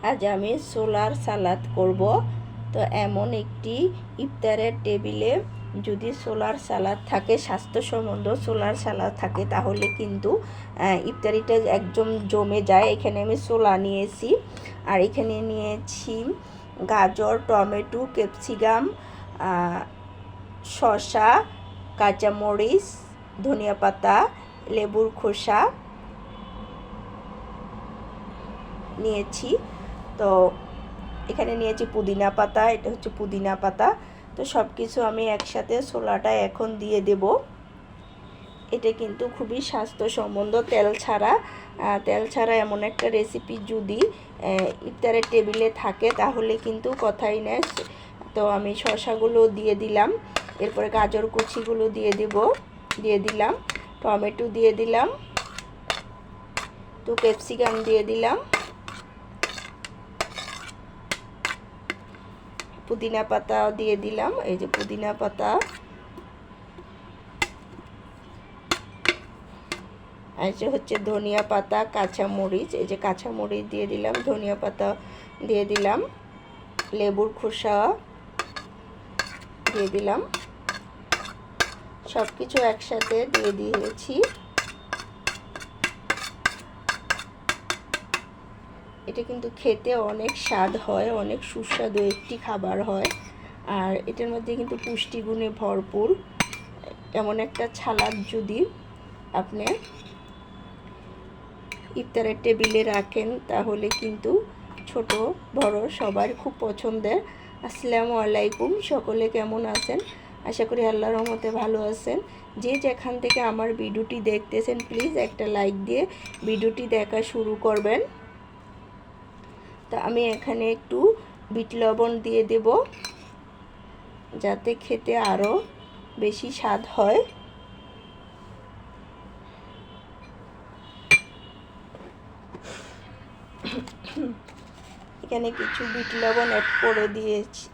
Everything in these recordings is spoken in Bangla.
আজ আমি ছোলার সালাদ করব। তো এমন একটি ইফতারের টেবিলে যদি ছোলার সালাদ থাকে, স্বাস্থ্যসম্মত ছোলার সালাদ থাকে, তাহলে কিন্তু ইফতারিটা একদম জমে যায়। এখানে আমি ছোলা নিয়েছি, আর এখানে নিয়েছি গাজর, টমেটো, ক্যাপসিকাম, শসা, কাঁচামরিচ, ধনিয়া পাতা, লেবুর খোসা নিয়েছি। তো এখানে নিয়েছি পুদিনা পাতা, এটা হচ্ছে পুদিনা পাতা। তো সব কিছু আমি একসাথে ছোলাটা এখন দিয়ে দেব। এটা কিন্তু খুবই স্বাস্থ্যসম্মত, তেল ছাড়া এমন একটা রেসিপি যদি ইফতারের টেবিলে থাকে তাহলে কিন্তু কথাই নেই। তো আমি শসাগুলো দিয়ে দিলাম, এরপরে গাজর কুচিগুলো দিয়ে দিলাম, টমেটো দিয়ে দিলাম, তো ক্যাপসিকাম দিয়ে দিলাম, পুদিনা পাতা দিয়ে দিলাম, এই যে পুদিনা পাতা, আর যে হচ্ছে ধনিয়া পাতা, কাঁচামরিচ, এই যে কাঁচামরিচ দিয়ে দিলাম, ধনিয়া পাতা দিয়ে দিলাম, লেবুর খোসা দিয়ে দিলাম, সব কিছু একসাথে দিয়ে দিয়েছি। এটা কিন্তু খেতে অনেক স্বাদ হয়, অনেক সুস্বাদু একটি খাবার হয়, আর এটার মধ্যে কিন্তু পুষ্টিগুণে ভরপুর। এমন একটা সালাদ যদি আপনি ইফতারের টেবিলে রাখেন তাহলে কিন্তু ছোট বড় সবার খুব পছন্দের। আসসালামু আলাইকুম, সকলে কেমন আছেন? আশা করি আল্লাহর রহমতে ভালো আছেন। যে যেখান থেকে আমার ভিডিওটি দেখতেছেন প্লিজ একটা লাইক দিয়ে ভিডিওটি দেখা শুরু করবেন। তা আমি এখানে একটু বিট লবণ দিয়ে দেব যাতে খেতে আরও বেশি স্বাদ হয়। এখানে কিছু বিট লবণ অ্যাড করে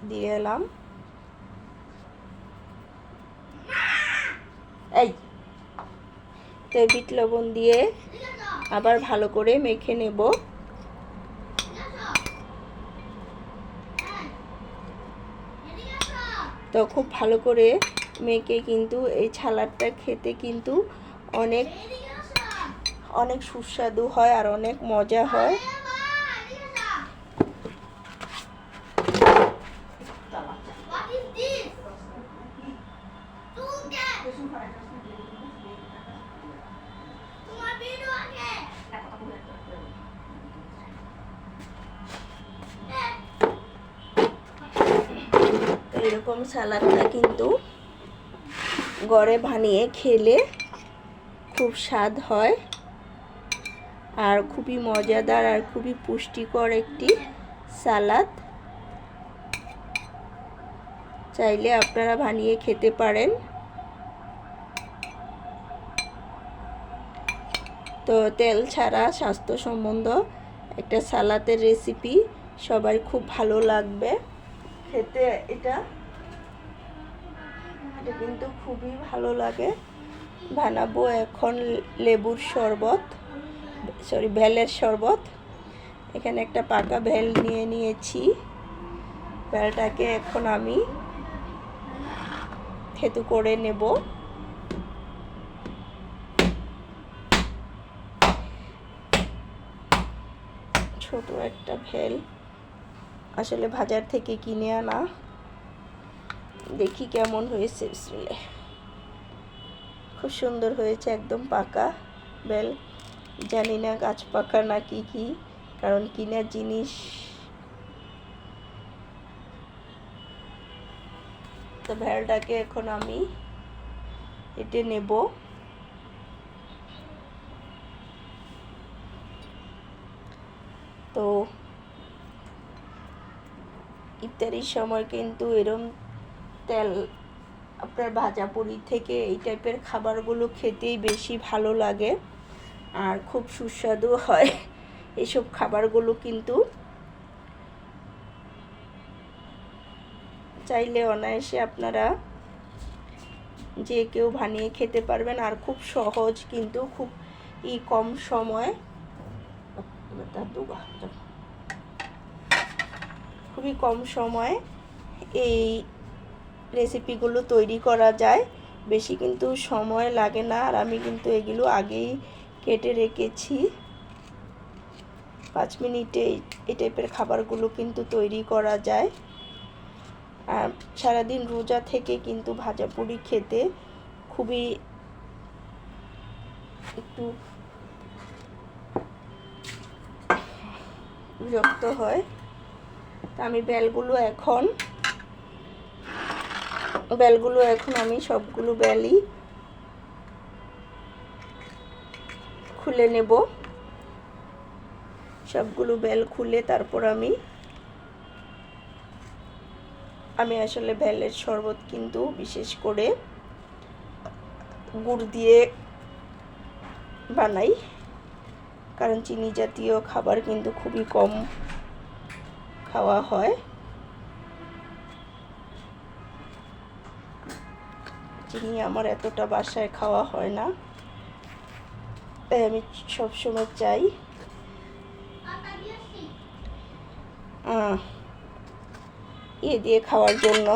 দিয়ে এলাম। এই তো বিট লবণ দিয়ে আবার ভালো করে মেখে নেব। তো খুব ভালো করে মেখে কিন্তু এই সালাদটা খেতে কিন্তু অনেক অনেক সুস্বাদু হয় আর অনেক মজা হয়। এরকম সালাদটা কিন্তু ঘরে বানিয়ে খেলে খুব স্বাদ হয় আর খুবই মজাদার আর খুবই পুষ্টিকর একটি সালাদ। চাইলে আপনারা বানিয়ে খেতে পারেন। তো তেল ছাড়া স্বাস্থ্যসম্মত একটা সালাদের রেসিপি সবার খুব ভালো লাগবে খেতে। এটা কিন্তু খুবই ভালো লাগে। বানাবো এখন লেবুর শরবত, ভেলের শরবত। এখানে একটা পাকা ভেল নিয়েছি। ভেলটাকে এখন আমি থেতু করে নেব। ছোট একটা ভেল, আসলে বাজার থেকে কিনে আনা। দেখি কেমন হয়েছে। বিসমিল্লাহ, খুব সুন্দর হয়েছে, একদম পাকা বেল। জানি না গাছ পাকা না কি, কারণ কিনা জিনিস। তো ভেলটাকে এখন আমি কেটে নেব। তো ইফতারির সময় কিন্তু এরম তেল আপনার ভাজা পুরি থেকে এই টাইপের খাবারগুলো খেতেই বেশি ভালো লাগে আর খুব সুস্বাদু হয়। এসব খাবারগুলো কিন্তু চাইলে অনায়াসে আপনারা যে কেউ বানিয়ে খেতে পারবেন আর খুব সহজ, কিন্তু খুব কম সময়। খুবই কম সময়ে এই রেসিপিগুলো তৈরি করা যায়, বেশি কিন্তু সময় লাগে না। আর আমি কিন্তু এগুলো আগেই কেটে রেখেছি। 5 মিনিটে এই টাইপের খাবারগুলো কিন্তু তৈরি করা যায়। আর সারাদিন রোজা থেকে কিন্তু ভাজাপুরি খেতে খুবই একটু বিরক্ত হয়। তা আমি বেলগুলো এখন আমি সবগুলো বেলই খুলে নেব। সবগুলো বেল খুলে তারপর আমি আসলে বেলের শরবত কিন্তু বিশেষ করে গুড় দিয়ে বানাই, কারণ চিনি জাতীয় খাবার কিন্তু খুবই কম খাওয়া হয়। চিনি আমার এতটা বাসায় খাওয়া হয় না, তাই আমি সবসময় চাই দিয়ে খাওয়ার জন্য।